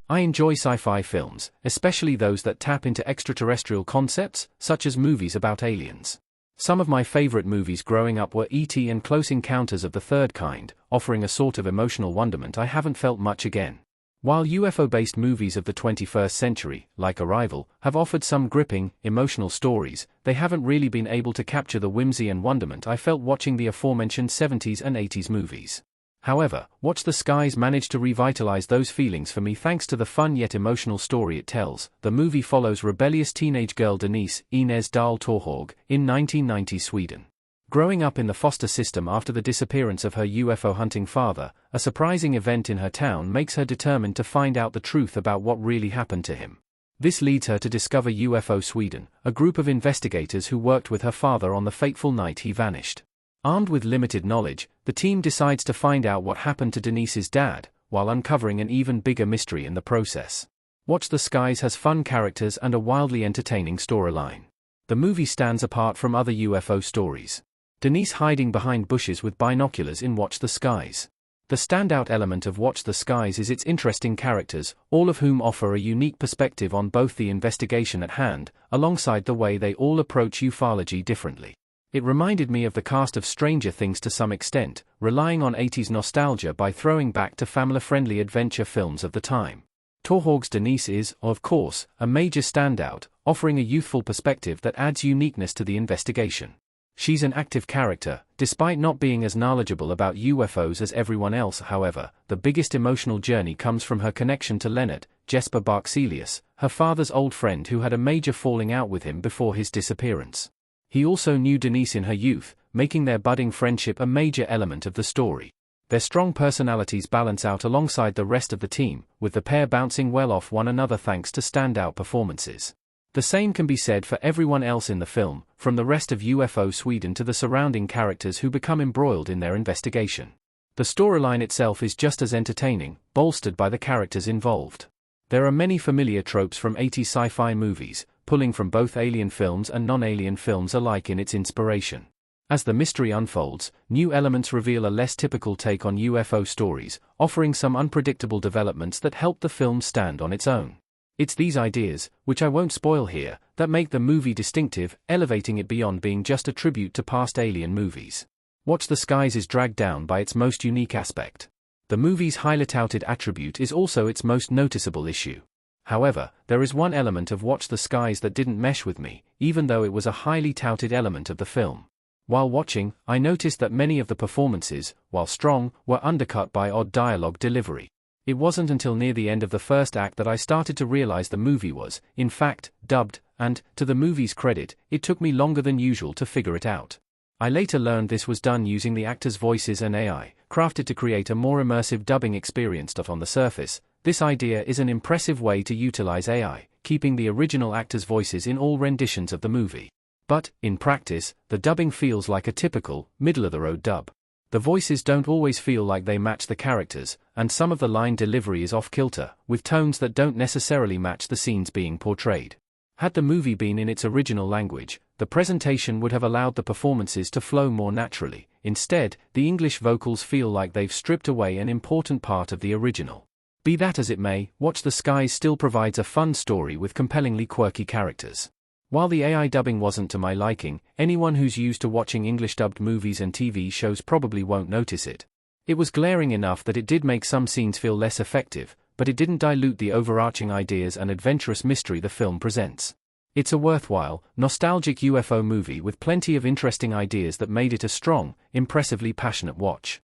I enjoy sci-fi films, especially those that tap into extraterrestrial concepts, such as movies about aliens. Some of my favorite movies growing up were E.T. and Close Encounters of the Third Kind, offering a sort of emotional wonderment I haven't felt much again. While UFO-based movies of the 21st century, like Arrival, have offered some gripping, emotional stories, they haven't really been able to capture the whimsy and wonderment I felt watching the aforementioned 70s and 80s movies. However, Watch the Skies managed to revitalize those feelings for me thanks to the fun yet emotional story it tells. The movie follows rebellious teenage girl Denise, Inez Dahl Torhog, in 1990s Sweden. Growing up in the foster system after the disappearance of her UFO hunting father, a surprising event in her town makes her determined to find out the truth about what really happened to him. This leads her to discover UFO Sweden, a group of investigators who worked with her father on the fateful night he vanished. Armed with limited knowledge, the team decides to find out what happened to Denise's dad, while uncovering an even bigger mystery in the process. Watch the Skies has fun characters and a wildly entertaining storyline. The movie stands apart from other UFO stories. Denise hiding behind bushes with binoculars in Watch the Skies. The standout element of Watch the Skies is its interesting characters, all of whom offer a unique perspective on both the investigation at hand, alongside the way they all approach ufology differently. It reminded me of the cast of Stranger Things to some extent, relying on 80s nostalgia by throwing back to family-friendly adventure films of the time. Torhog's Denise is, of course, a major standout, offering a youthful perspective that adds uniqueness to the investigation. She's an active character, despite not being as knowledgeable about UFOs as everyone else. However, the biggest emotional journey comes from her connection to Leonard, Jesper Barkselius, her father's old friend who had a major falling out with him before his disappearance. He also knew Denise in her youth, making their budding friendship a major element of the story. Their strong personalities balance out alongside the rest of the team, with the pair bouncing well off one another thanks to standout performances. The same can be said for everyone else in the film, from the rest of UFO Sweden to the surrounding characters who become embroiled in their investigation. The storyline itself is just as entertaining, bolstered by the characters involved. There are many familiar tropes from 80s sci-fi movies, pulling from both alien films and non-alien films alike in its inspiration. As the mystery unfolds, new elements reveal a less typical take on UFO stories, offering some unpredictable developments that help the film stand on its own. It's these ideas, which I won't spoil here, that make the movie distinctive, elevating it beyond being just a tribute to past alien movies. Watch the Skies is dragged down by its most unique aspect. The movie's highly touted attribute is also its most noticeable issue. However, there is one element of Watch the Skies that didn't mesh with me, even though it was a highly touted element of the film. While watching, I noticed that many of the performances, while strong, were undercut by odd dialogue delivery. It wasn't until near the end of the first act that I started to realize the movie was, in fact, dubbed, and, to the movie's credit, it took me longer than usual to figure it out. I later learned this was done using the actors' voices and AI, crafted to create a more immersive dubbing experience. On the surface, this idea is an impressive way to utilize AI, keeping the original actors' voices in all renditions of the movie. But, in practice, the dubbing feels like a typical, middle-of-the-road dub. The voices don't always feel like they match the characters, and some of the line delivery is off-kilter, with tones that don't necessarily match the scenes being portrayed. Had the movie been in its original language, the presentation would have allowed the performances to flow more naturally. Instead, the English vocals feel like they've stripped away an important part of the original. Be that as it may, Watch the Skies still provides a fun story with compellingly quirky characters. While the AI dubbing wasn't to my liking, anyone who's used to watching English-dubbed movies and TV shows probably won't notice it. It was glaring enough that it did make some scenes feel less effective, but it didn't dilute the overarching ideas and adventurous mystery the film presents. It's a worthwhile, nostalgic UFO movie with plenty of interesting ideas that made it a strong, impressively passionate watch.